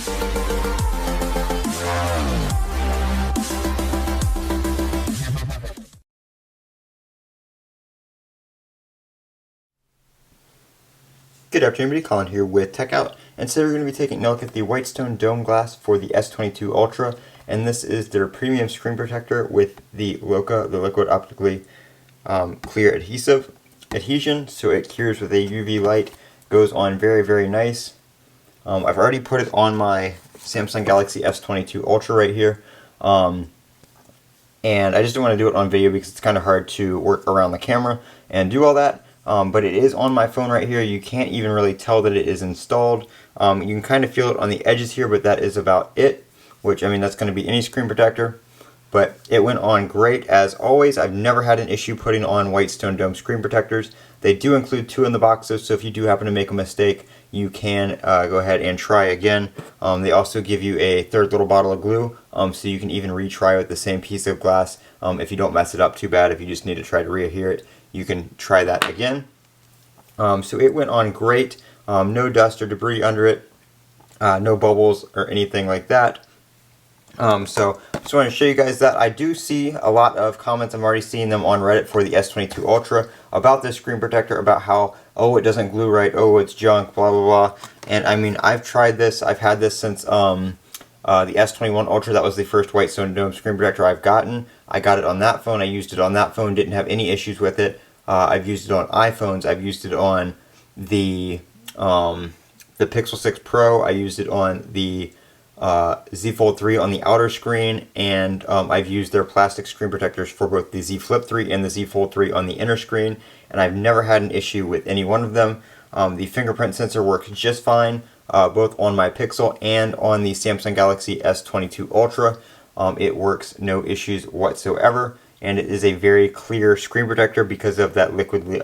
Good afternoon, everybody. Colin here with Techout, and today we're going to be taking a look at the Whitestone dome glass for the S22 Ultra, and this is their premium screen protector with the LOCA, the liquid optically clear adhesion, so it cures with a UV light, goes on very, very nice. I've already put it on my Samsung Galaxy S22 Ultra right here, and I just don't want to do it on video because it's kind of hard to work around the camera and do all that. But it is on my phone right here. You can't even really tell that it is installed. You can kind of feel it on the edges here, but that is about it. Which, I mean, that's going to be any screen protector. But it went on great as always. I've never had an issue putting on Whitestone dome screen protectors. They do include 2 in the boxes, so if you do happen to make a mistake, you can go ahead and try again. They also give you a 3rd little bottle of glue, so you can even retry with the same piece of glass if you don't mess it up too bad. If you just need to try to readhere it, you can try that again. So it went on great. No dust or debris under it, no bubbles or anything like that. So just want to show you guys that. I do see a lot of comments, I'm already seeing them on Reddit for the S22 Ultra about this screen protector, about how, oh, it doesn't glue right, oh, it's junk, blah, blah, blah. And I mean, I've tried this, I've had this since the S21 Ultra. That was the first Whitestone dome screen protector I've gotten. I got it on that phone, I used it on that phone, didn't have any issues with it. I've used it on iPhones, I've used it on the Pixel 6 Pro, I used it on the Z Fold 3 on the outer screen, and I've used their plastic screen protectors for both the Z Flip 3 and the Z Fold 3 on the inner screen, and I've never had an issue with any one of them. The fingerprint sensor works just fine, both on my Pixel and on the Samsung Galaxy S22 Ultra. It works, no issues whatsoever, and it is a very clear screen protector because of that liquid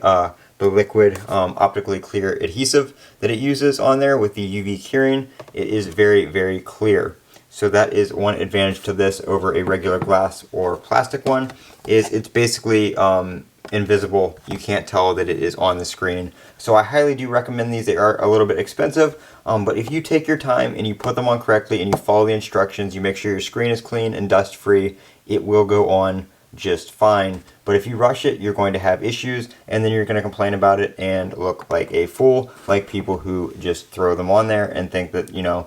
optically clear adhesive that it uses on there with the UV curing. It is very, very clear. So that is one advantage to this over a regular glass or plastic one, is it's basically invisible. You can't tell that it is on the screen. So I highly do recommend these. They are a little bit expensive, but if you take your time and you put them on correctly and you follow the instructions, you make sure your screen is clean and dust free, it will go on just fine. But if you rush it, you're going to have issues, and then you're going to complain about it and look like a fool, like people who just throw them on there and think that, you know,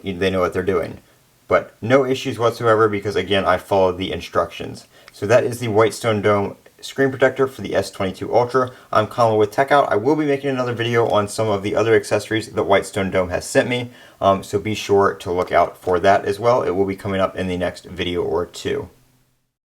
they know what they're doing. But no issues whatsoever because, again, I followed the instructions. So that is the Whitestone dome screen protector for the S22 Ultra. I'm Colin with Techout. I will be making another video on some of the other accessories that Whitestone dome has sent me, so be sure to look out for that as well. It will be coming up in the next video or two.